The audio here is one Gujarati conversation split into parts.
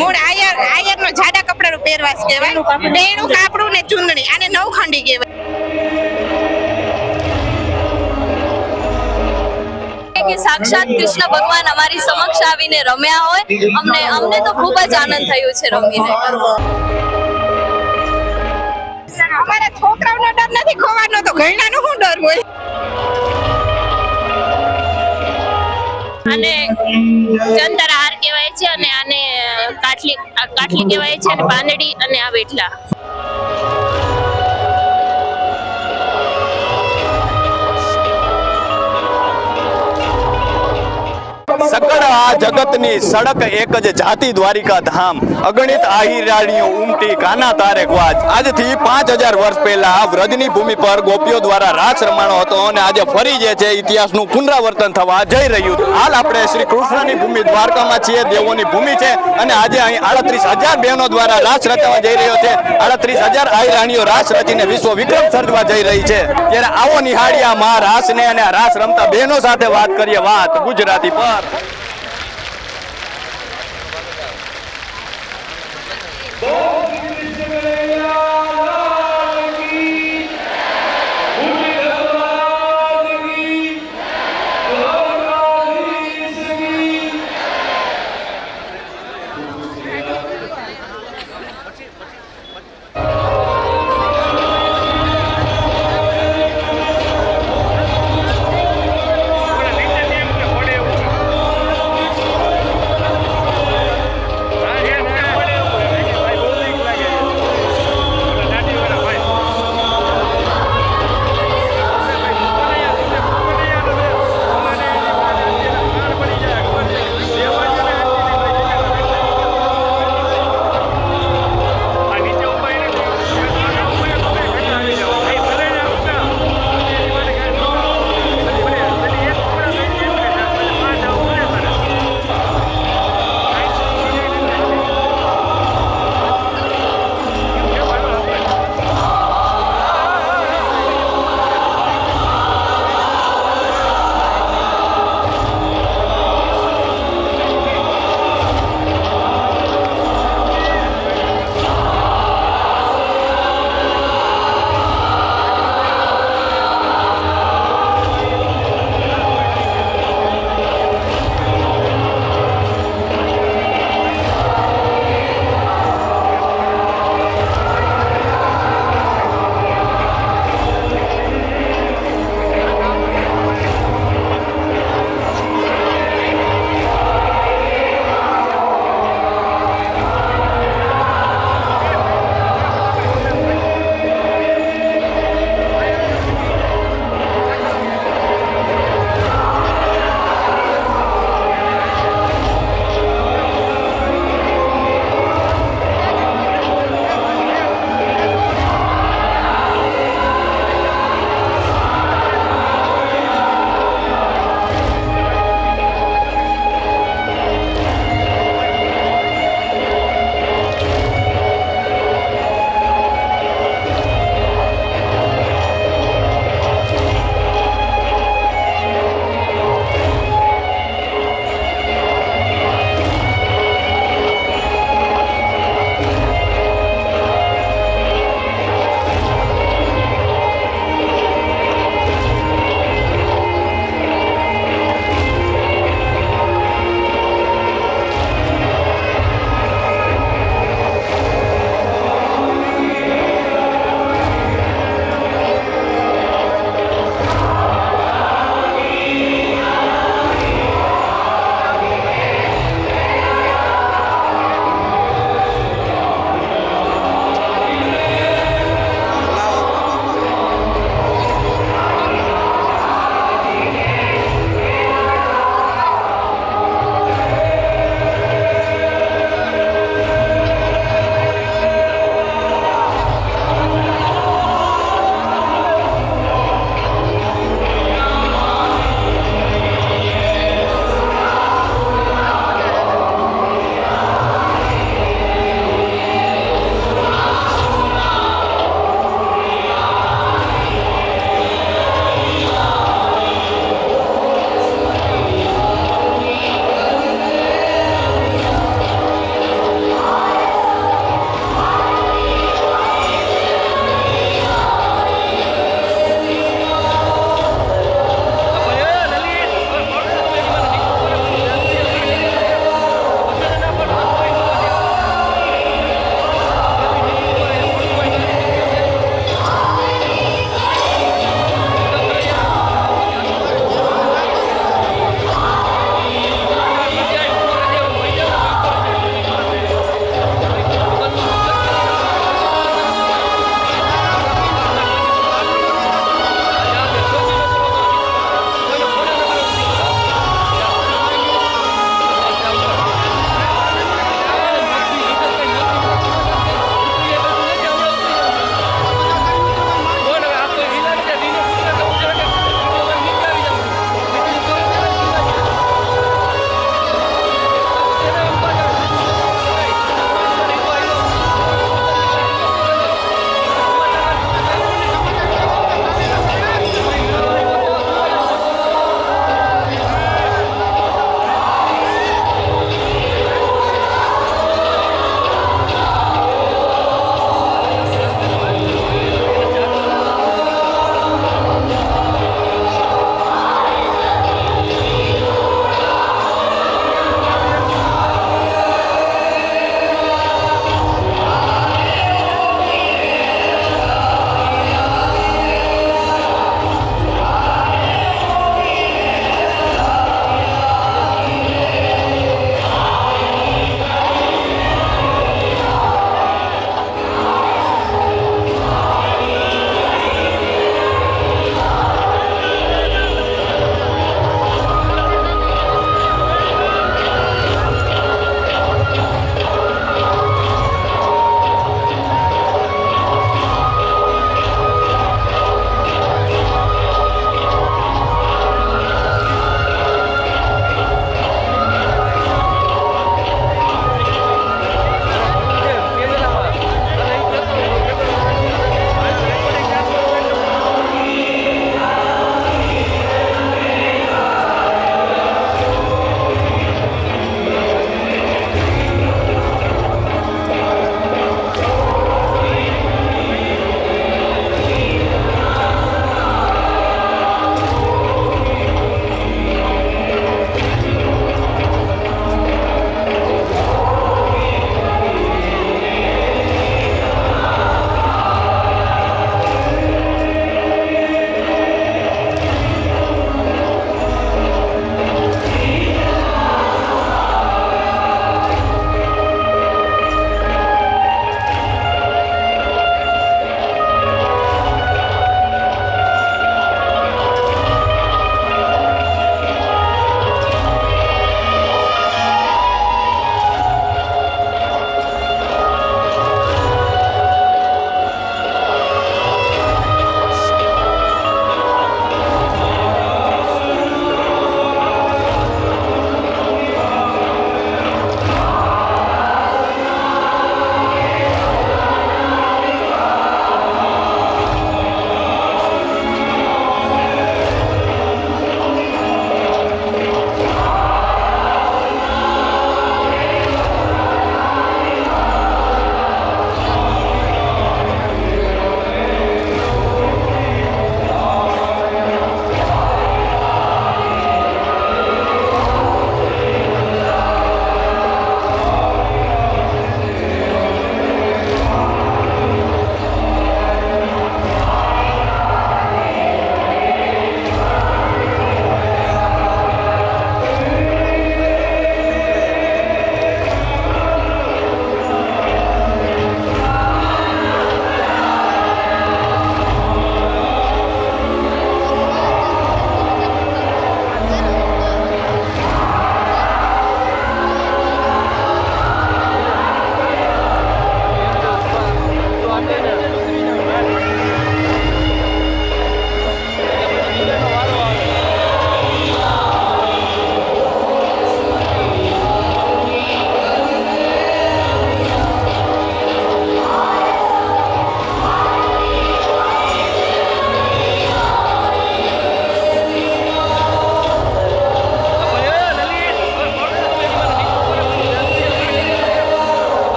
મૂળ આયરનો જાડા કપડાનો પહેરવાશ કહેવાય. બેણું કાપડું ને ચૂંદડી આને નવખંડી કહેવાય. કે સાક્ષાત કૃષ્ણ ભગવાન અમારી સમક્ષ આવીને રમ્યા હોય. અમને તો ખૂબ જ આનંદ થયો છે રમીને. અમારા છોકરાઓનો ડર નથી ખોવાનો તો ઘરનાનો શું ડર હોય. આને જંતર હાર કહેવાય છે અને આને કાટલી કહેવાય છે અને બાંદડી અને આ વેટલા. સકળ આ જગતની સડક એક જ જાતિ દ્વારિકા ધામ અગણિત આહિરાણીઓ ઉમટી કાના તારે ગ્વાજ. આજથી 5000 વર્ષ પહેલા વ્રજની ભૂમિ પર ગોપીઓ દ્વારા રાસ રમાણો હતો અને આજે ફરી જે છે ઇતિહાસનું પુનરાવર્તન થવા જઈ રહ્યું છે. હાલ આપણે શ્રી કૃષ્ણની ભૂમિ દ્વારકામાં છીએ, દેવોની ભૂમિ છે અને આજે અહીં 38000 બહેનો દ્વારા રાસ રચવા જઈ રહ્યો છે. 38000 આહિરાણીઓ રાસ રચીને વિશ્વ વિક્રમ સર્જવા જઈ રહી છે. ત્યારે આવો નિહાળ્યા મા રાસને અને આ રાસ રમતા બહેનો સાથે વાત કરીએ વાત ગુજરાતી પર.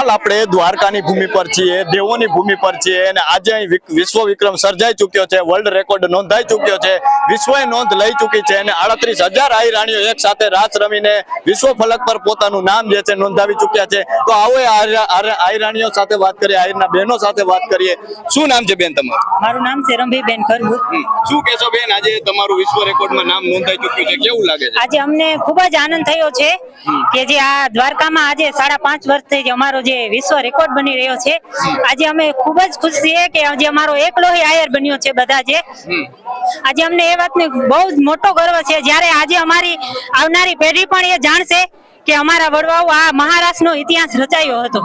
હાલ આપણે દ્વારકાની ભૂમિ પર છીએ, દેવોની ભૂમિ પર છીએ અને આજે અહીં વિશ્વ વિક્રમ સર્જાઈ ચૂક્યો છે, વર્લ્ડ રેકોર્ડ નોંધાઈ ચૂક્યો છે, વિશ્વએ નોંધ લઈ ચૂકી છે અને 38,000 આહી રાણીઓ એક સાથે રાસ રમીને વિશ્વ ફલક પર પોતાનું નામ જે છે નોંધાવી ચૂક્યા છે. તો આવો આહી રાણીઓ સાથે વાત કરીએ, આહીરના બહેનો સાથે વાત કરીએ. શું નામ છે બેન તમારું? મારું નામ છે રંભીબેન ખરબૂત. શું કહેશો બેન, આજે તમારું વિશ્વ રેકોર્ડમાં નામ નોંધાઈ ચૂક્યું છે, કેવું લાગે છે? આજે અમને ખૂબ જ આનંદ થયો છે કે જે આ દ્વારકામાં આજે 5.5 વર્ષથી જે અમારો જે વિશ્વ રેકોર્ડ બની રહ્યો છે, આજે અમે ખૂબ જ ખુશ છીએ કે આજે અમારો એકલોહી આયર બન્યો છે. બધા જે આજે અમને એ વાતનો બહુ જ મોટો ગર્વ છે, જ્યારે આજે અમારી આવનારી પેઢી પણ એ જાણશે કે અમારા વડવાઓ આ મહારાષ્ટ્રનો ઇતિહાસ રચાયો હતો.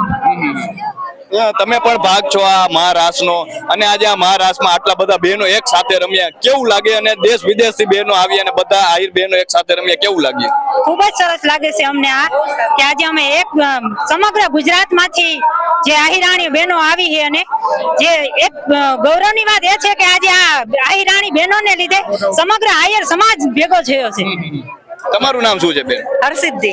તમે પણ ભાગ છો આ મહારાષ્ટ્રનો અને આજે આ મહારાષ્ટ્રમાં આટલા બધા બહેનો એક સાથે રમ્યા, કેવું લાગે? અને દેશ વિદેશથી બહેનો આવી અને બધા આહિર બહેનો એક સાથે રમ્યા, કેવું લાગ્યું? ખૂબ જ સરસ લાગે છે અમને આ કે આજે અમે એક સમગ્ર ગુજરાતમાંથી જે આહિરાણી બહેનો આવી છે અને જે એક ગૌરવની વાત એ છે કે આજે આ આહિરાણી બહેનોને લીધે સમગ્ર આયર સમાજ ભેગો થયો છે. તમારું નામ શું છે બેન? હર્ષિદ્ધિ.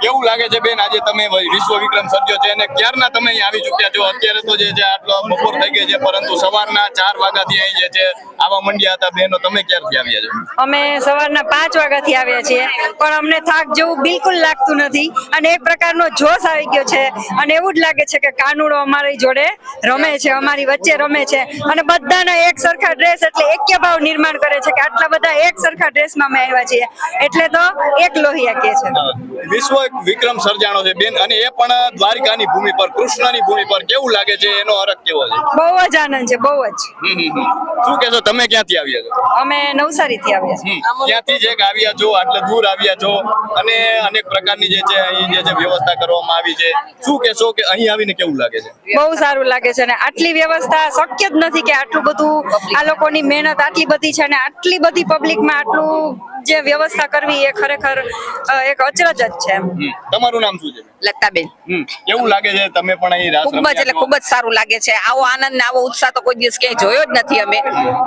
કેવું લાગે છે બેન, આજે તમે વિશ્વ વિક્રમ સર્જ્યો છે અને ક્યારના તમે અહીં આવી ચૂક્યા છો? અત્યારે તો જે છે આટલો બપોર થઈ ગઈ છે, પરંતુ સવારના 4 વાગ્યાથી અહીં જે છે આવા મંડ્યા હતા બહેનો. તમે ક્યારથી આવ્યા છો? અમે સવારના 5 વાગ્યાથી આવ્યા છીએ, પણ અમને થાક જેવું બિલકુલ લાગતું નથી અને એક પ્રકારનો જોશ આવી ગયો છે અને એવું જ લાગે છે કે કાનુડો અમારી જોડે રમે છે, અમારી વચ્ચે રમે છે અને બધાના એક સરખા ડ્રેસ એટલે એક્ય ભાવ નિર્માણ કરે છે કે આટલા બધા એક સરખા ડ્રેસમાં અમે આવ્યા છીએ એટલે તો એક લોહિયા કે છે. વિશ્વ વિક્રમ સર્જાણો છે બેન, અને એ પણ દ્વારિકાની ભૂમિ પર, કૃષ્ણની ભૂમિ પર. કેવું લાગે છે, એનો હરખ કેવો છે? બહુ જ આનંદ છે, બહુ જ. શું કહેશો, તમે ક્યાંથી આવ્યા છો? અમે નવસારીથી આવ્યા છીએ. ક્યાંથી જે આવ્યા છો, આટલે દૂર આવ્યા છો અને અનેક પ્રકારની જે છે અહીં જે છે વ્યવસ્થા કરવામાં આવી છે, શું કહેશો કે અહીં આવીને કેવું લાગે છે? બહુ સારું લાગે છે અને આટલી વ્યવસ્થા શક્ય જ નથી કે આટલું બધું આ લોકોની મહેનત આટલી બધી છે અને આટલી બધી પબ્લિકમાં આટલું જે વ્યવસ્થા કરવી એ ખરેખર એક અચરજ જ છે. તમારું નામ શું છે? લતાબેન. કેવું લાગે છે, તમે પણ અહીં રાસ ખૂબ જ એટલે ખૂબ જ સારું લાગે છે. આવો આનંદ ને આવો ઉત્સાહ તો કોઈ દિવસ ક્યાંય જોયો જ નથી.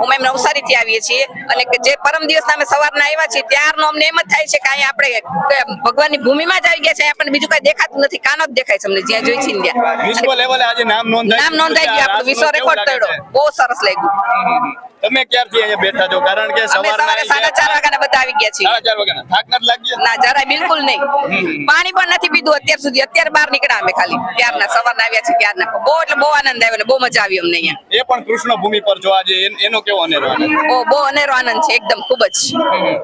અમે નવસારીથી આવીએ છીએ અને જે પરમ દિવસના અમે સવારના આવ્યા છીએ ત્યારનો અમને એમ જ થાય છે કે અહીંયા આપણે ભગવાનની ભૂમિમાં જ આવી ગયા છે. આપણને બીજું કઈ દેખાતું નથી, કાનો જ દેખાય છે અમને જ્યાં જોઈ છીએ ત્યાં. વિશ્વ લેવલે આજે નામ નોંધાઈ ગયું, આપણું વિશ્વ રેકોર્ડ તોડ્યો. બહુ સરસ લાગ્યું. તમે ક્યારથી અહીંયા બેઠા છો? કારણ કે અમે સવારે 4:30 વાગ્યાના બધા આવી ગયા છીએ. 4:30 વાગ્યાના. થાક નથી લાગ્યો? ના, જરાય બિલકુલ નહીં. પાણી પણ નથી પીધું અત્યાર સુધી. અત્યારે બહાર નીકળ્યા અમે ખાલી ત્યારના સવારના આવ્યા છીએ ત્યારના. બહુ એટલે બહુ આનંદ આવ્યો ને બહુ મજા આવી અમને અહીંયા. એ પણ કૃષ્ણ ભૂમિ પર જો આજે એનો કેવો અનેરો આનંદ? બહુ અનેરો આનંદ છે એકદમ, ખૂબ જ.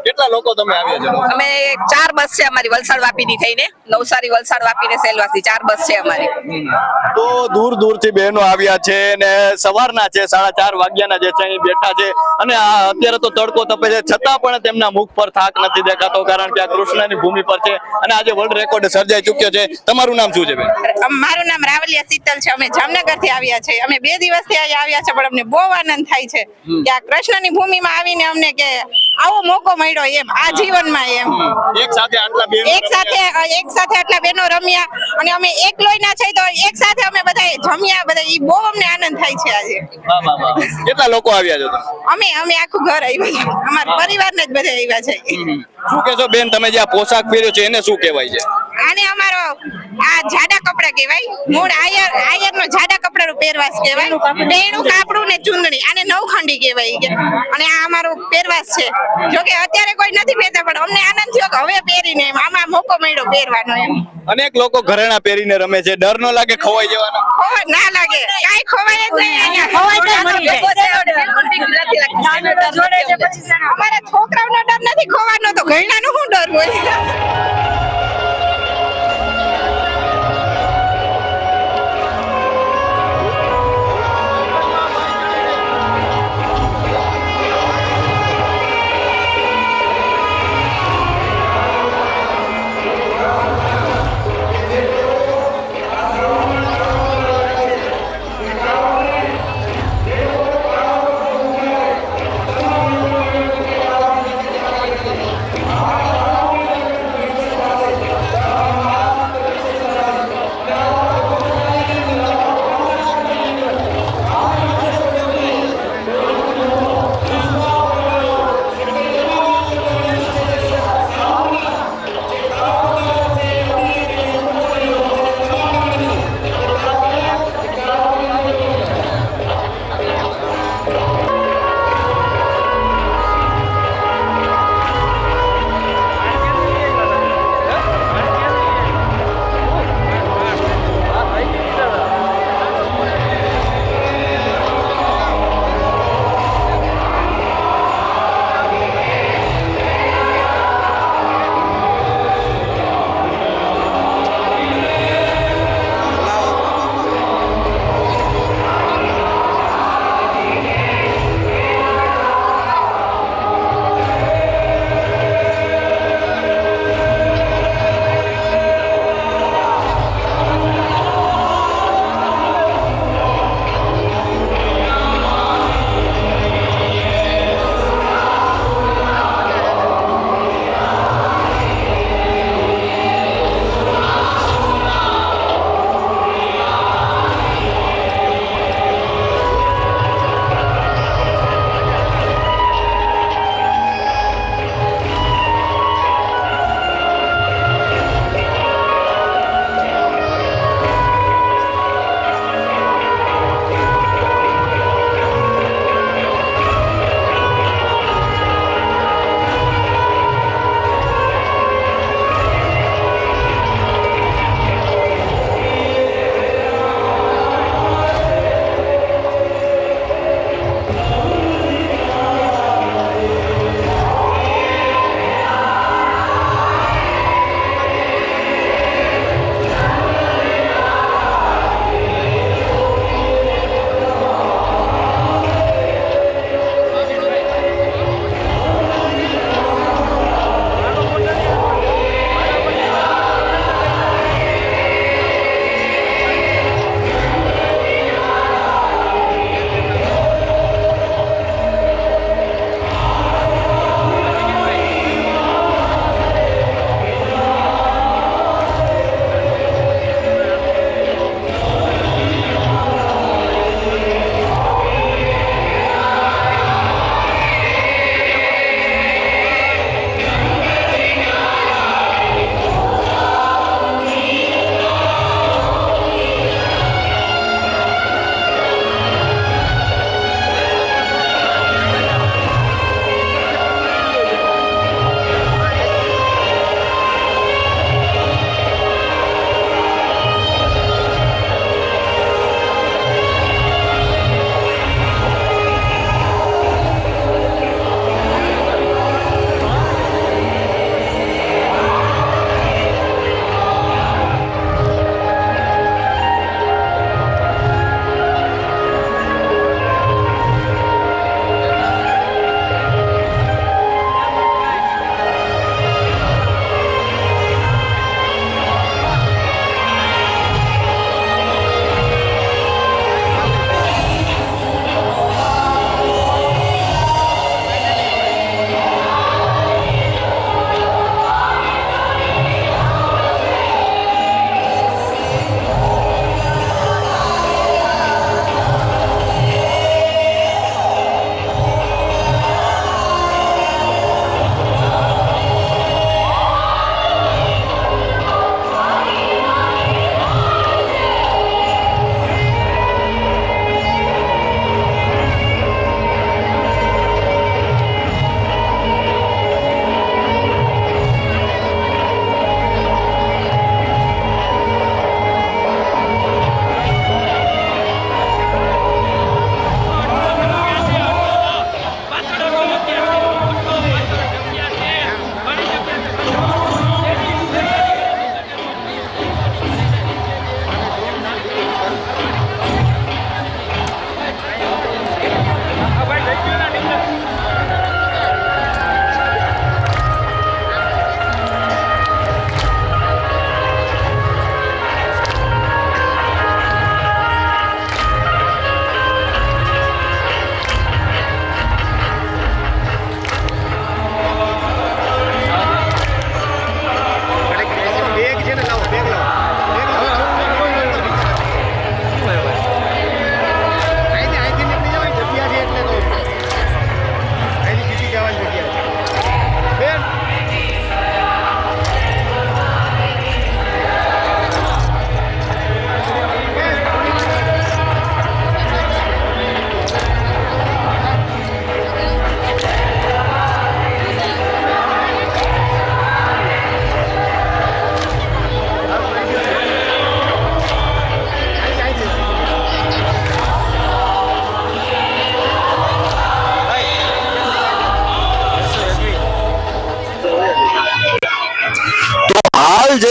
કેટલા લોકો તમે આવ્યા છો? અમે 4 બસ છે અમારી, વલસાડ વાપીની થઈને. નવસારી, વલસાડ, વાપી ને સેલવાસી 4 બસ છે અમારી. તો દૂર દૂરથી બહેનો આવ્યા છે ને સવારના છે 4:30 વાગ્યાના જે છે અહીં બેઠા છે અને અત્યારે તો તડકો તપે છે છતાં પણ તેમના મુખ પર થાક નથી દેખાતો, કારણ કે આ કૃષ્ણની ભૂમિ પર છે અને આજે વર્લ્ડ રેકોર્ડ સર્જાઈ ચૂક્યો છે. તમારું નામ શું છે બેન? મારું નામ રાવલિયા શીતલ છે. અમે જામનગરથી આવ્યા છે. અમે 2 દિવસથી અહીંયા આવ્યા છે, પણ અમને બહુ આનંદ થાય છે કે આ કૃષ્ણની ભૂમિમાં આવીને અમને કે આવો મોકો મળ્યો એમ આ જીવનમાં એમ. એક સાથે આટલા બહેનો એક સાથે આટલા બહેનો રમ્યા અને અમે એક લોહીના છે તો એક સાથે અમે બધા જમ્યા. બધા ઈ બહુ અમને આનંદ થાય છે આજે. વાહ વાહ વાહ. કેટલા લોકો આવ્યા છો તમે? અમે આખું ઘર આવ્યા છે, અમારા પરિવારને જ બધા આવ્યા છે. શું કહેશો બેન, તમે જે આ પોશાક પહેર્યો છે એને શું કહેવાય છે? આને અમારો આ જાડા કપડા કહેવાય. મૂળ આયરનો જાડા કપડાનું પહેરવાશ કહેવાય. બેણું કાપડું ને ચુંદડી, આને નવખંડી કહેવાય. અને આ અમારો પહેરવાશ છે. જો કે અત્યારે કોઈ નથી પહેરતા, પણ અમને આનંદ થયો કે હવે પહેરીને એમ આમાં મોકો મળ્યો પહેરવાનો એમ. અનેક લોકો ઘરેણા પહેરીને રમે છે, ડર ન લાગે ખોવાઈ જવાનો? ખોવાય ના લાગે, કાઈ ખોવાય જ નહીં. અહીંયા અમારા છોકરાઓનો ડર નથી ખોવાનો, તો ઘરનાનો શું ડર હોય?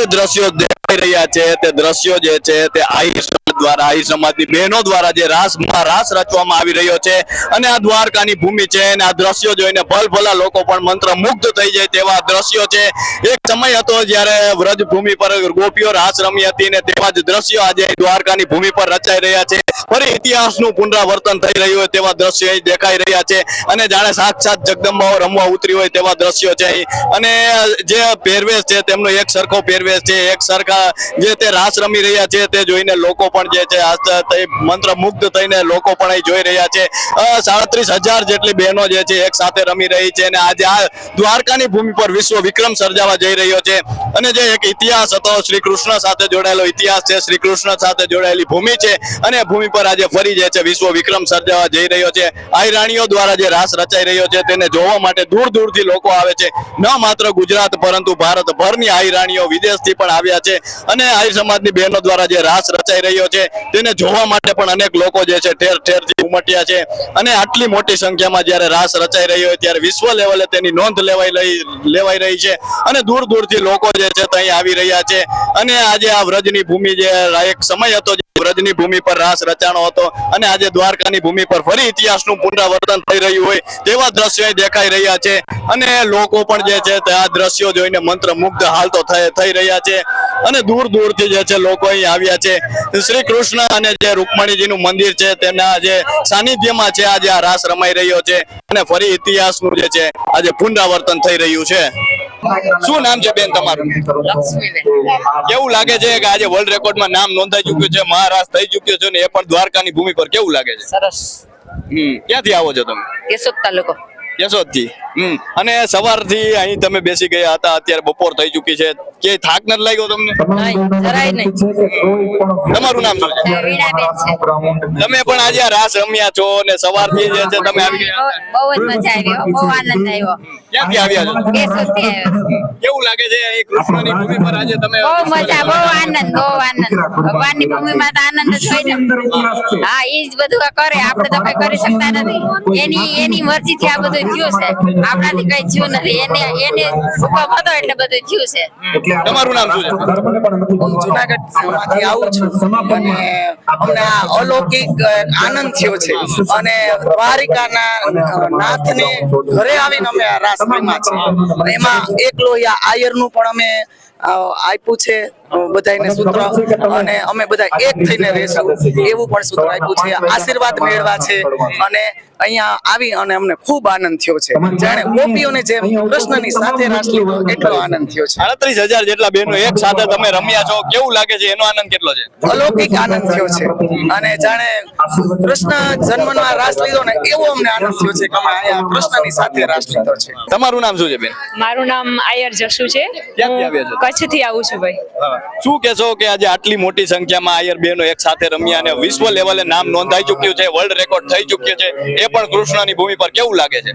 જે દ્રશ્યો દેખાઈ રહ્યા છે તે દ્રશ્યો જે છે તે આહિર સમાજ દ્વારા આહિર સમાજની બહેનો દ્વારા જે રાસ રચવામાં આવી રહ્યો છે અને આ દ્વારકાની ભૂમિ છે અને આ દ્રશ્યો જોઈને ભલભલા લોકો પણ મંત્રમુગ્ધ થઈ જાય તેવા દ્રશ્યો છે. એક સમય હતો જ્યારે વ્રજ ભૂમિ પર ગોપીઓ રાસ રમી હતી અને તેવા જ દ્રશ્યો આજે દ્વારકાની ભૂમિ પર રચાઈ રહ્યા છે. ફરી ઇતિહાસનું પુનરાવર્તન થઈ રહ્યું હોય તેવા દ્રશ્યો અહીં દેખાઈ રહ્યા છે અને જાણે સાક્ષાત જગદંબાઓ રમવા ઉતરી હોય તેવા દ્રશ્યો છે અહીં. અને જે પહેરવેશ છે તેમનો એક સરખો પહેરવેશ છે, એક સરખા જે તે રાસ રમી રહ્યા છે તે જોઈને લોકો પણ જે છે મંત્રમુગ્ધ થઈને લોકો પણ અહીં જોઈ રહ્યા છે. 37,000 જેટલી બહેનો જે છે એક સાથે રમી રહી છે અને આજે આ દ્વારકાની ભૂમિ પર વિશ્વ વિક્રમ સર્જાવા જઈ રહ્યો છે. અને જે એક ઇતિહાસ હતો, શ્રી કૃષ્ણ સાથે જોડાયેલો ઇતિહાસ છે, શ્રી કૃષ્ણ સાથે જોડાયેલી ભૂમિ છે અને ભૂમિ પર આજે ફરી જે છે વિશ્વ વિક્રમ સર્જાવા જઈ રહ્યો છે. આહિરાણીઓ દ્વારા જે રાસ રચાઈ રહ્યો છે તેને જોવા માટે દૂર દૂરથી લોકો આવે છે. ન માત્ર ગુજરાત પરંતુ ભારતભરની આહિરાણીઓ વિદેશથી પણ આવ્યા છે અને આહિર સમાજની બહેનો દ્વારા જે રાસ રચાઈ રહ્યો છે તેને જોવા માટે પણ અનેક લોકો જે છે ઠેર ઠેરથી ઉમટ્યા છે. અને આટલી મોટી સંખ્યામાં જ્યારે રાસ રચાઈ રહ્યો હોય ત્યારે વિશ્વ લેવલે તેની નોંધ લેવાઈ રહી છે અને દૂર દૂરથી લોકો જે છે ત્યાં આવી રહ્યા છે. અને આજે આ વ્રજની ભૂમિ જે એક સમય હતો વ્રજની ભૂમિ પર રાસ રચાણો હતો અને આજે દ્વારકાની ભૂમિ પર ફરી ઇતિહાસનું પુનરાવર્તન થઈ રહ્યું હોય તેવા દ્રશ્યો દેખાઈ રહ્યા છે અને લોકો પણ જે છે તે આ દ્રશ્યો જોઈને મંત્રમુગ્ધ હાલ તો થઈ રહ્યા છે અને દૂર દૂરથી જે છે લોકો અહીં આવ્યા છે. શ્રી કૃષ્ણ અને જે રૂકમણીજીનું મંદિર છે તેના જે સાનિધ્યમાં છે આજે આ રાસ રમાઈ રહ્યો છે અને ફરી ઇતિહાસનું જે છે આજે પુનરાવર્તન થઈ રહ્યું છે. શું નામ છે બેન તમારું? કેવું લાગે છે કે આજે વર્લ્ડ રેકોર્ડમાં નામ નોંધાઈ ચુક્યું છે, મહારાષ્ટ્ર થઈ ચુક્યો છે ને એ પણ દ્વારકાની ભૂમિ પર? કેવું લાગે છે? સરસ. ક્યાંથી આવો છો તમે? કેશોદ તાલુકો. કેશોદથી. અને સવારથી અહીં તમે બેસી ગયા હતા, અત્યારે બપોર થઈ ચૂકી છે, કે થાક નથી લાગ્યો તમને? નહીં, જરાય નહીં. તમારું નામ શું છે? વીણાબેન છે. તમે પણ આજે આ રાસ રમ્યા છો અને સવારથી જે છે તમે આવી ગયા? બહુ જ મજા આવી, બહુ આનંદ આવ્યો. ક્યાંથી આવ્યા છો? કેશોદથી આવ્યો. કેવું લાગે છે અહીં કૃષ્ણની ભૂમિ પર આજે તમે? બહુ મજા, બહુ આનંદ, બહુ આનંદ. ભગવાનની ભૂમિમાં તો આનંદ જ હોય ને. હા, ઈ જ બધું કરે, આપણે તો કઈ કરી શકતા નથી. એની મરજીથી આ બધું થયું છે, આપણાથી કઈ થયું નથી. એને હુકમ હતો એટલે બધું થયું છે. તમારું નામ શું છે? હું જુનાગઢમાંથી આવું છું અને અમને આ અલૌકિક આનંદ થયો છે અને દ્વારિકાના નાથને ઘરે આવીને અમે આ રાસ રમ્યા છે. એમાં એક લોહિયા આયરનું પણ અમે આપ્યું છે બધાને સૂત્ર અને અમે બધા એક થઈને રહેશું એવું પણ સૂત્ર આપ્યું છે. આશીર્વાદ મેળવા છે અને અહીંયા આવી અને અમને ખૂબ આનંદ થયો છે. જાણે ગોપીઓને જેમ કૃષ્ણની સાથે રાસ લીધો એટલો આનંદ થયો છે. 38,000 જેટલા બહેનો એક સાથે તમે રમ્યા છો, કેવું લાગે છે? એનો આનંદ કેટલો છે? અલૌકિક આનંદ થયો છે અને જાણે કૃષ્ણ જન્મનો રાસ લીધો ને એવો અમને આનંદ થયો છે કે અમે અહીંયા કૃષ્ણની સાથે રાસ લીધો છે. તમારું નામ શું છે બેન? મારું નામ આયર જશુ છે. ક્યાંથી આવ્યા છો? કચ્છથી આવું છું ભાઈ. શું કહેશો કે આજે આટલી મોટી સંખ્યામાં આયર બહેનો એક સાથે રમ્યા અને વિશ્વ લેવલે નામ નોંધાઈ ચૂક્યું છે, વર્લ્ડ રેકોર્ડ થઈ ચૂક્યો છે, એ પણ કૃષ્ણની ભૂમિ પર? કેવું લાગે છે?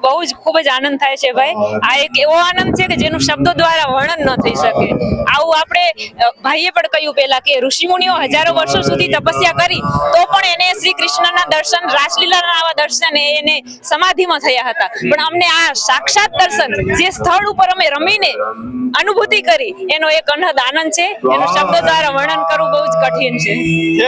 બહુ જ ખૂબ જ આનંદ થાય છે ભાઈ. આ એક એવો આનંદ છે કે જેનું શબ્દો દ્વારા વર્ણન ન થઈ શકે. આવું આપણે ભાઈએ પણ કહ્યું પહેલા કે ઋષિમુનિઓ હજારો વર્ષો સુધી તપસ્યા કરી તો પણ એને શ્રી કૃષ્ણના દર્શન, રાસલીલાના આવા દર્શન એને સમાધિમાં થયા હતા. પણ અમને આ સાક્ષાત દર્શન જે સ્થળ ઉપર અમે રમીને અનુભૂતિ કરી એનો એક અનહદ આનંદ છે. એનું શબ્દો દ્વારા વર્ણન કરવું બહુ જ કઠિન છે.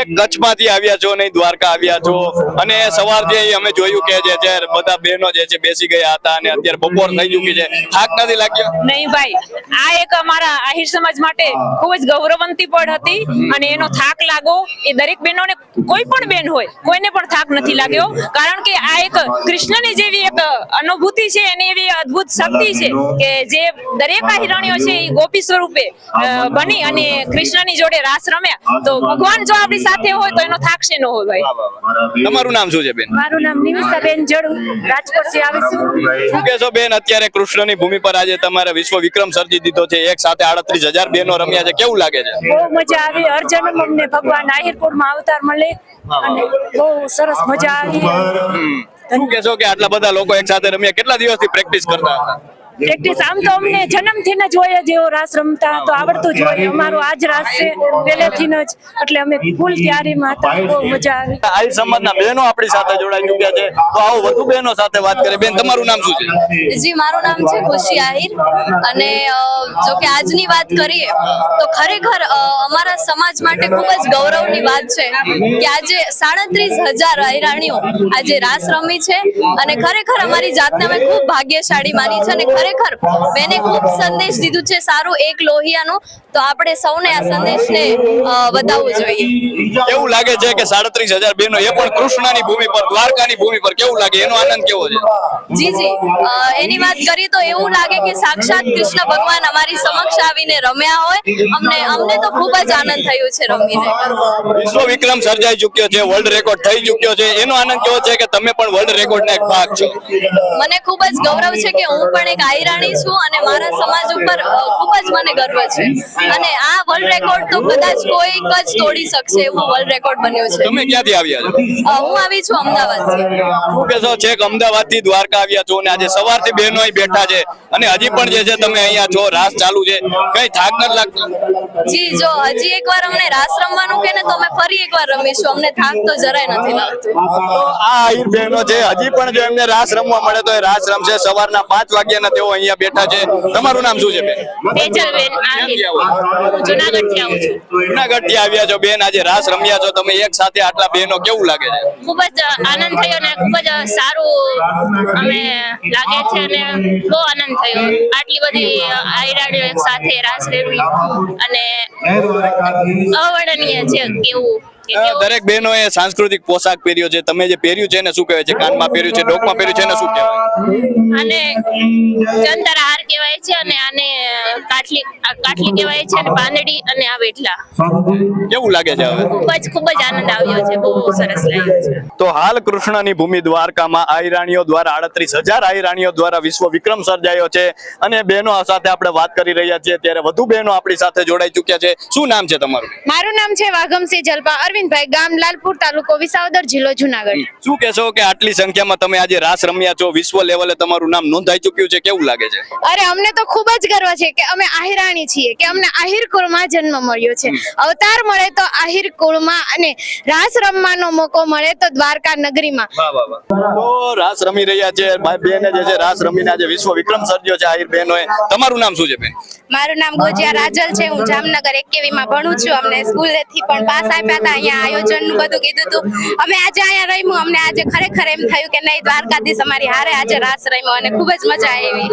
એક કચ્છમાંથી આવ્યા છો ને દ્વારકા આવ્યા છો અને સવારથી અહીં અમે જોયું કે જે બધા બહેનો જે છે બેસી ગયા હતા અને અત્યારે બપોર થઈ ચૂકી છે, થાક નથી લાગ્યો? નહીં ભાઈ, આ એક અમારા આહિર સમાજ માટે ખૂબ જ ગૌરવંતી પળ હતી અને એનો થાક લાગો એ દરેક બહેનોને, કોઈ પણ બેન હોય કોઈને પણ થાક નથી લાગ્યો. કારણ કે આ એક કૃષ્ણની જેવી એક અનુભૂતિ છે, એની એવી અદ્ભુત શક્તિ છે કે જે દરેક આહિરાણીઓ છે એ ગોપી સ્વરૂપે બની અને કૃષ્ણની જોડે રાસ રમ્યા. તો ભગવાન જો આપણી સાથે હોય તો એનો થાક શેનો હોય ભાઈ. તમારું નામ શું છે બેન? મારું નામ નિમિષાબેન જડુ, રાજકોટથી આવીશું. શું કહેશો બેન, અત્યારે કૃષ્ણની ભૂમિ પર આજે તમારે વિશ્વ વિક્રમ સર્જી દીધો છે, એક સાથે 38,000 બહેનો રમ્યા છે, કેવું લાગે છે? બહુ મજા આવી. અર્જુન અમને ભગવાન આહિરપુરમાં અવતાર મળે અને બહુ સરસ મજા આવી. શું કહેશો કે આટલા બધા લોકો એક સાથે રમ્યા, કેટલા દિવસથી પ્રેક્ટિસ કરતા હતા? પ્રેક્ટિસ આમ તો અમને જન્મથી જ હોય જ એવો રાસ રમતા તો આવડતું જ હોય. અમારો આજ રાસ છે પહેલેથી જ, એટલે અમે ફૂલ તૈયારીમાં હતા. બહુ મજા આવી. આહિર સમાજના બહેનો આપણી સાથે જોડાઈ ચૂક્યા છે, તો આવો વધુ બહેનો સાથે વાત કરીએ. બેન, તમારું નામ શું છે? જી, મારું નામ છે ખુશી આહિર. અને જો કે આજની વાત કરીએ તો ખરેખર અમારા સમાજ માટે ખૂબ જ ગૌરવની વાત છે કે આજે 37,000 આહિરાણીઓ આજે રાસ રમી છે. અને ખરેખર અમારી જાતને અમે ખૂબ ભાગ્યશાળી માની છે. અને ખરેખર બેને ખૂબ સંદેશ દીધું છે સારું એક લોહિયાનું, તો આપણે સૌને આ સંદેશને વધાવવું જોઈએ. કેવું લાગે છે કે 37,000 બહેનો, એ પણ કૃષ્ણની ભૂમિ પર, દ્વારકાની ભૂમિ પર, કેવું લાગે? એનો આનંદ કેવો છે? જી, એની વાત કરીએ તો એવું લાગે કે સાક્ષાત કૃષ્ણ ભગવાન અમારી સમક્ષ આવીને રમ્યા હોય. અમને તો ખૂબ જ આનંદ થયો છે રમીને. વિશ્વ વિક્રમ સર્જાઈ ચુક્યો છે, વર્લ્ડ રેકોર્ડ થઈ ચુક્યો છે, એનો આનંદ કેવો છે કે તમે પણ વર્લ્ડ રેકોર્ડનો એક ભાગ છો? મને ખૂબ જ ગૌરવ છે કે હું પણ એક આહિરાણી છું અને મારા સમાજ ઉપર ખૂબ જ મને ગર્વ છે. અને આ વર્લ્ડ રેકોર્ડ તો કદાચ કોઈક જ તોડી શકશે એવું વર્લ્ડ રેકોર્ડ બન્યો છે. તમે ક્યાંથી આવ્યા છો? હું આવી છું અમદાવાદથી. શું કહેશો? છેક અમદાવાદથી દ્વારકા આવ્યા છો અને આજે સવારથી બહેનો અહીં બેઠા છે અને હજી પણ જે છે તમે અહીંયા છો, રાસ ચાલુ છે, કઈ થાક નથી લાગતો? જી, જો હજી એકવાર અમને રાસ રમવાનું કે ને તો અમે ફરી એકવાર રમીશું. અમને થાક તો જરાય નથી લાગતો. તો આ આહિર બહેનો છે, હજી પણ જો એમને રાસ રમવા મળે તો એ રાસ રમશે. સવારના 5 વાગ્યાના તેઓ અહીંયા બેઠા છે. તમારું નામ શું છે બેન? તેજલબેન આહિર. હું જુનાગઢથી આવું છું. જુનાગઢથી આવ્યા છો બેન, આજે રાસ રમ્યા છો તમે એક સાથે આટલા બહેનો, કેવું લાગે છે? ખૂબ જ આનંદ થયો અને ખૂબ જ સારું અમે લાગે છે અને બહુ આનંદ થયો. આટલી બધી આહિરાણીઓ એક સાથે રાસ રમી અને અવર્ણનીય છે કેવું. દરેક બહેનોએ સાંસ્કૃતિક પોશાક પહેર્યો છે. તમે જે પહેર્યું છે એને શું કહેવાય છે? કાનમાં પહેર્યું છે, ડોકમાં પહેર્યું છે, એને શું કહેવાય? અને ચંતર હાર કહેવાય છે અને આને કાટલી કહેવાય છે અને બાંદડી અને આ વેટલા. કેવું લાગે છે હવે? ખૂબ જ આનંદ આવ્યો છે. બહુ સરસ લાગ્યો છે. તો હાલ કૃષ્ણની ભૂમિ દ્વારકામાં આહિરાણીઓ દ્વારા 38,000 આહિરાણીઓ દ્વારા વિશ્વ વિક્રમ સર્જાયો છે. અને બહેનો સાથે આપણે વાત કરી રહ્યા છીએ ત્યારે વધુ બહેનો આપણી સાથે જોડાઈ ચૂક્યા છે. શું નામ છે તમારું? મારું નામ છે વાઘમસિંહ જલપા અરવિંદભાઈ, ગામ લાલપુર, તાલુકો વિસાવદર, જિલ્લો જુનાગઢ. શું કહેશો કે આટલી સંખ્યામાં તમે આજે રાસ રમ્યા છો, વિશ્વ લેવલે તમારું નામ નોંધાઈ ચૂક્યું છે, કેવું લાગે છે? અરે અમને તો ખૂબ જ ગર્વ છે કે અમે આહિરાણી છીએ, કે અમને આહિર કુળમાં જન્મ મળ્યો છે. અવતાર મળે તો આહિર કુળમાં અને રાસ રમવાનો મોકો મળે તો દ્વારકા નગરીમાં. તો રાસ રમી રહ્યા છે બેને, જે છે રાસ રમીને આજે વિશ્વ વિક્રમ સર્જ્યો છે આહિર બહેનોએ. તમારું નામ શું છે બેન? મારું નામ ગોજિયા રાજલ છે. હું જામનગર એકેવીમાં ભણું છું. અમને સ્કૂલેથી પણ પાસ આપ્યા હતા. અહીંયા આયોજનનું બધું કીધું હતું. અમે આજે અહીંયા રમ્યું. અમને આજે ખરેખર એમ થયું કે નહીં, દ્વારકાધીશ અમારી હારે આજે રાસ રમ્યો અને ખૂબ જ મજા આવી.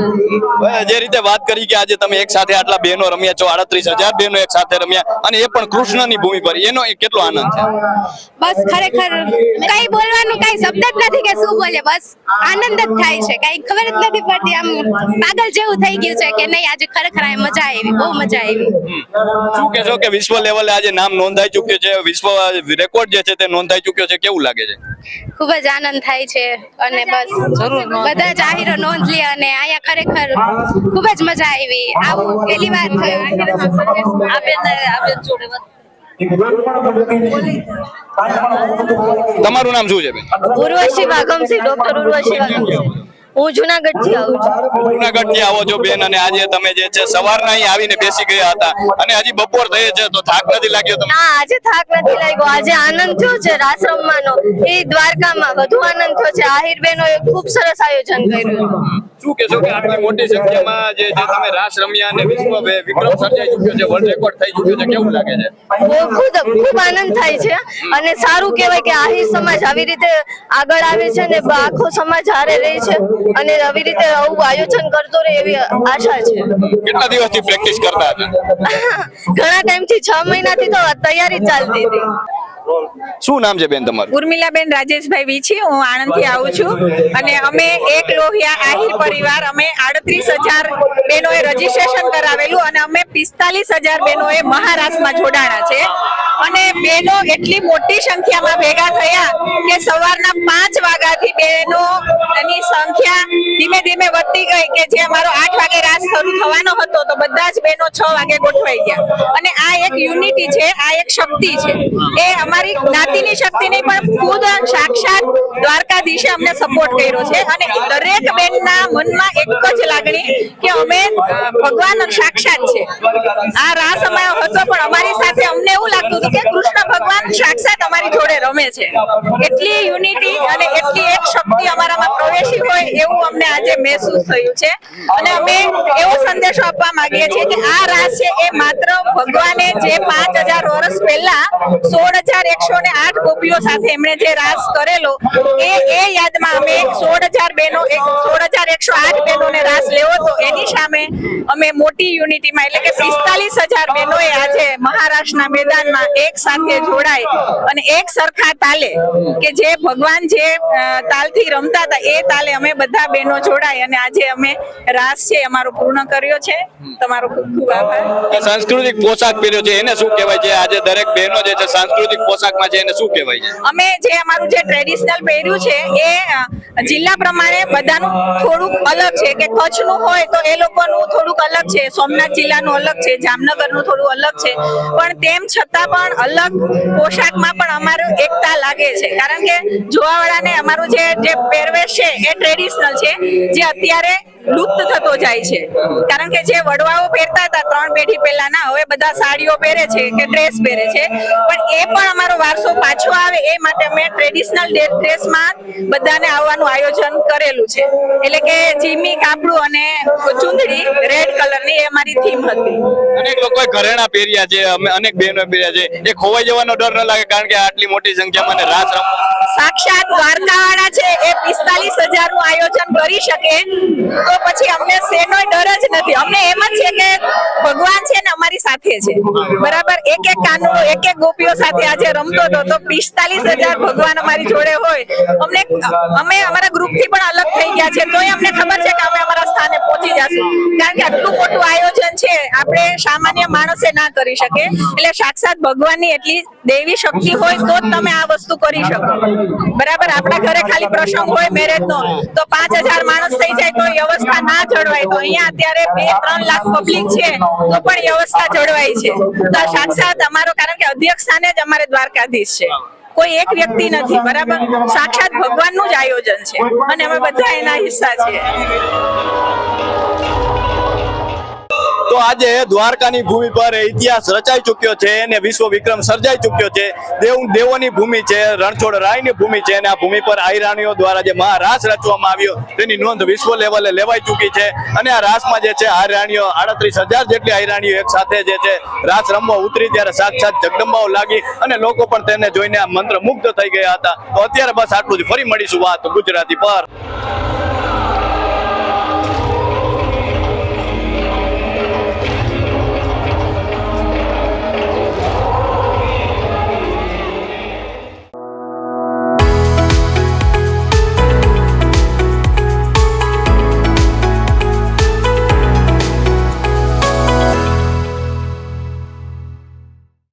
જે રીતે વાત કરી કે આજે તમે એક સાથે આટલા બહેનો રમ્યા છો, 38,000 બહેનો એક સાથે રમ્યા અને એ પણ કૃષ્ણની ભૂમિ પર, એનો કેટલો આનંદ છે? બસ ખરેખર કઈ બોલવાનું કઈ શબ્દ જ નથી કે શું બોલે. બસ આનંદ જ થાય છે. કઈ ખબર જ નથી પડતી. આમ પાગલ જેવું થઈ ગયું છે કે નહીં, આજે ખરેખર આ મજા આવી, બહુ મજા આવી. શું કહેશો કે વિશ્વ લેવલે આજે નામ નોંધાઈ ચૂક્યું છે, વિશ્વ રેકોર્ડ જે છે તે નોંધાઈ ચૂક્યો છે, કેવું લાગે છે? ખૂબ જ આનંદ થાય છે અને બસ બધા જ આહિરો નોંધ લે અને અહીંયા ખરેખર ખૂબ જ મજા આવી. આવું પહેલી વાર તમારું નામ શું છે બેન? ઉર્વશી વાઘમસિંહ, ડોક્ટર ઉર્વશી વાઘમસિંહ. હું જુનાગઢ થી આવું છું. જુનાગઢ થી આવો છો બેન અને આજે તમે જે છે સવારના અહીં આવીને બેસી ગયા હતા અને હજી બપોર થઈ છે, તો થાક નથી લાગ્યો તમને? ના, આજે થાક નથી લાગ્યો. આજે આનંદ થયો છે રાસ રમવાનો. એ દ્વારકામાં વધુ આનંદ થયો છે. આહિર બહેનોએ ખૂબ સરસ આયોજન કર્યું હતું. શું કહેશો કે આટલી મોટી સંખ્યામાં જે તમે રાસ રમ્યા અને વિશ્વ વિક્રમ સર્જાઈ ચૂક્યો છે, વર્લ્ડ રેકોર્ડ થઈ ચૂક્યો છે, કેવું લાગે છે? ખૂબ આનંદ થાય છે અને સારું કહેવાય કે આહિર સમાજ આવી રીતે આગળ આવે છે ને આખો સમાજ હારે રહે છે અને આવી રીતે આવું આયોજન કરતો રહે એવી આશા છે. કેટલા દિવસથી પ્રેક્ટિસ કરતા હતા? ઘણા ટાઈમથી 6 મહિનાથી તો તૈયારી ચાલતી હતી. શું નામ છે બેન તમારું? ઉર્મિલાબેન રાજેશભાઈ વીછી. હું આણંદથી આવું છું અને અમે એક લોહિયા આહિર પરિવાર, અમે 38,000 બહેનોએ રજીસ્ટ્રેશન કરાવેલું અને અમે 45,000 બહેનોએ મહારાષ્ટ્રમાં જોડાણા છે. અને બહેનો એટલી મોટી સંખ્યામાં ભેગા થયા કે સવારના 5 વાગ્યાથી બહેનોની સંખ્યા ધીમે ધીમે વધતી ગઈ કે જે અમારો 8 વાગે રાસ શરૂ થવાનો હતો તો બધા જ બહેનો 6 વાગે ગોઠવાઈ ગયા. અને આ એક યુનિટી છે, આ એક શક્તિ છે. એ અમારી જ્ઞાતિની શક્તિ નહીં પણ ખુદ સાક્ષાત દ્વારકાધીશે અમને સપોર્ટ કર્યો છે. અને દરેક બેનના મનમાં એક જ લાગણી કે અમે ભગવાન સાક્ષાત છે. આ રાસ અમારો હતો પણ અમારી સાથે અમને એવું લાગતું હતું કે કૃષ્ણ ભગવાન સાક્ષાત અમારી જોડે રમે છે. એટલી યુનિટી અને એટલી એક શક્તિ અમારામાં પ્રવેશી હોય એવું અમને આજે મહેસૂસ થયું છે. અને અમે એવો સંદેશો આપવા માંગીએ છીએ કે આ રાસ છે એ માત્ર ભગવાને જે 5000 વર્ષ પહેલા 16108 ગોપીઓ સાથે એમણે જે રાસ કરેલો એ યાદમાં અમે 16000 બહેનો 16108 બહેનોને રાસ લેવો તો એની સામે અમે મોટી યુનિટીમાં એટલે કે 45000 બહેનોએ આજે મહારાષ્ટ્રના મેદાનમાં એક સાથે જોડાય અને એક સરખા તાલે કે જે ભગવાન જે તાલથી રમતા હતા એ તાલે અમે બધા બહેનો જોડાય અને આજે અમે રાસ છે અમારો પૂર્ણ કર્યો છે. તમારો ખૂબ ખૂબ આભાર. સાંસ્કૃતિક પોશાક પહેર્યો છે એને શું કહેવાય છે? આજે દરેક બહેનો જે છે સાંસ્કૃતિક પોશાકમાં છે એને શું કહેવાય છે? અમે જે અમારું જે ટ્રેડિશનલ પહેર્યું છે એ જિલ્લા પ્રમાણે બધાનું થોડુંક અલગ છે કે કચ્છનું હોય તો એ લોકોનું થોડુંક અલગ છે, સોમનાથ જિલ્લાનું અલગ છે, જામનગરનું થોડું અલગ છે. પણ તેમ છતાં પણ અલગ પોશાકમાં પણ અમારું એકતા લાગે છે કારણ કે જોવાવાળાને અમારું જે પહેરવેશ છે એ ટ્રેડિશનલ છે જે અત્યારે લુપ્ત થતો જાય છે. કારણ કે જે વડવાઓ પહેરતા હતા 3 પેઢી પહેલાના હવે બધા સાડીઓ પહેરે છે કે ડ્રેસ પહેરે છે. પણ એ પણ અમારો વારસો પાછો આવે એ માટે અમે ટ્રેડિશનલ ડ્રેસમાં બધાને આવવાનું આયોજન કરેલું છે. એટલે કે જીમી કાપડું અને ચૂંદડી રેડ કલરની એ અમારી થીમ હતી. અનેક લોકોએ ઘરેણા પહેર્યા છે, અમે અનેક બહેનો પહેર્યા છે. એ ખોવાઈ જવાનો ડર ન લાગે કારણ કે આટલી મોટી સંખ્યામાં ને રાસ રમવા સાક્ષાત દ્વારકાવાળા છે એ 45000 નું આયોજન કરી શકે તો પછી અમને શેનોય ડર જ નથી. અમને એમ જ છે કે ભગવાન છે ને અમારી સાથે છે. બરાબર, એક એક કાનુડો એક એક ગોપીઓ સાથે આજે રમતો હતો તો 45000 ભગવાન અમારી જોડે હોય અમે અમારા ગ્રુપ થી પણ અલગ થઈ ગયા છે તોય અમને ખબર છે કે અમે અમારા સ્થાને પહોંચી જશું કારણ કે આટલું મોટું આયોજન છે આપણે સામાન્ય માણસે ના કરી શકે. એટલે સાક્ષાત ભગવાનની એટલી દેવી શક્તિ હોય તો જ તમે આ વસ્તુ કરી શકો. બરાબર, આપણા ઘરે ખાલી પ્રસંગ હોય મેરેજ નો તો 5000 માણસ થઈ જાય તો વ્યવસ્થા ના જળવાય. તો અહીંયા અત્યારે 2-3 લાખ પબ્લિક છે તો પણ વ્યવસ્થા જળવાય છે. તો સાક્ષાત અમારો કારણ કે અધ્યક્ષ સ્થાને જ અમારે દ્વારકાધીશ છે, કોઈ એક વ્યક્તિ નથી. બરાબર, સાક્ષાત ભગવાનનું જ આયોજન છે અને અમે બધા એના હિસ્સા છીએ. તો આજે દ્વારકાની ભૂમિ પર ઇતિહાસ રચાઈ ચુક્યો છે અને વિશ્વ વિક્રમ સર્જાઈ ચુક્યો છે. દેવોની ભૂમિ છે, રણછોડ રાયની ભૂમિ છે અને આ ભૂમિ પર આહિરાણીઓ દ્વારા જે મહારાસ રચવામાં આવ્યો તેની નોંધ વિશ્વ લેવલે લેવાઈ ચૂકી છે. અને આ રાસમાં જે છે આહિરાણીઓ 38000 જેટલી આહિરાણીઓ એક સાથે જે છે રાસ રમવા ઉતરી ત્યારે સાક્ષાત જગદંબાઓ લાગી અને લોકો પણ તેને જોઈને આ મંત્ર મુગ્ધ થઈ ગયા હતા. તો અત્યારે બસ આટલું જ. ફરી મળીશું વાત ગુજરાતી પર.